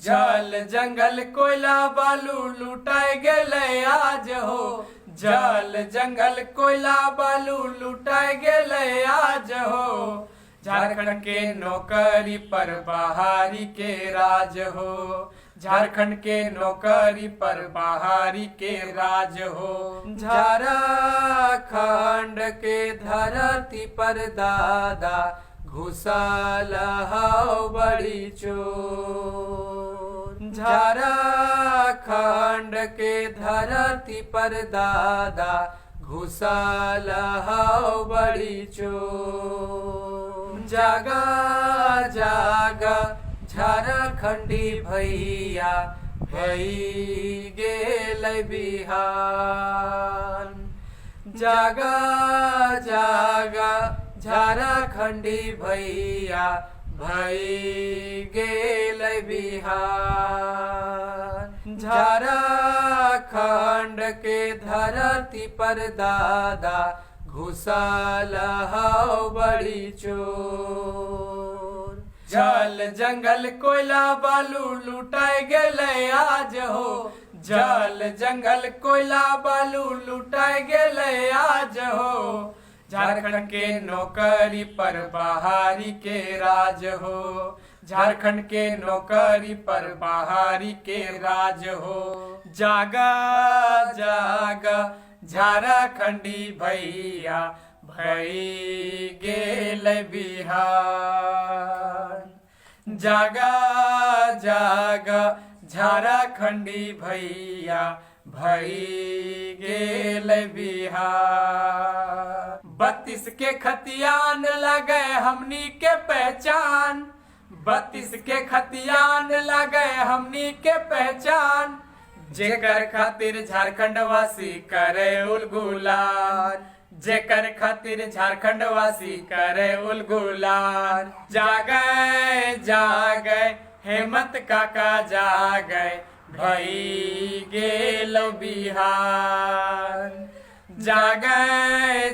जल जंगल कोयला बालू लुटाए गेले आज हो। जल जंगल कोयला बालू लुटाए गेले आज हो। झारखंड के नौकरी पर बाहरी के राज हो। झारखंड के नौकरी पर बाहरी के राज हो। झारखंड के धरती पर दादा घुसल हो बड़ी चोर। झारखंड के धरती पर दादा घुसल हो बड़ी चोर। जागा जागा झारखंडी भैया भई गेल बिहान। जागा जागा झारखंडी भैया भई गेल बिहान। झारखंड के धरती पर दादा घुसल हो बड़ी चोर। जल जंगल कोयला बालू लुटाए गेले आज हो। जल जंगल कोयला बालू लुटाए गेले आज हो। झारखंड के नौकरी पर बाहरी के राज हो। झारखंड के नौकरी पर बाहरी के राज हो। जागा जागा झारखंडी भैया भई गेल बिहान। जागा जागा झारखंडी भैया भई गेल बिहान। 32 के खतियान लगे हमनी के पहचान। 32 के खतियान लगे हमनी के पहचान। जेकर खातिर झारखंड वासी करे उलगुलान। जेकर खातिर झारखंड वासी करे उलगुलान। जागे जागे हेमंत काका जागे भई गेल बिहान। जागे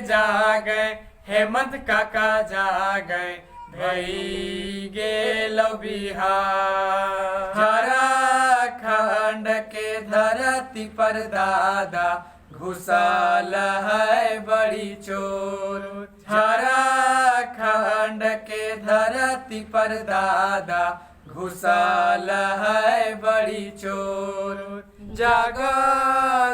जागे हेमंत काका जागे भई गेल बिहान। झारखंड के धरती पर दादा घुसल है बड़ी चोर। झारखंड के धरती पर दादा घुसल है बड़ी चोर। जागा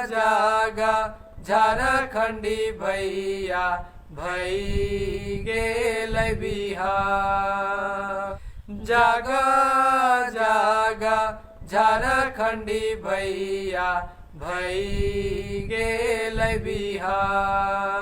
जागा झारखंडी भैया भई गेल बिहान। जागा जागा झारखंडी भैया भई गेल बिहान।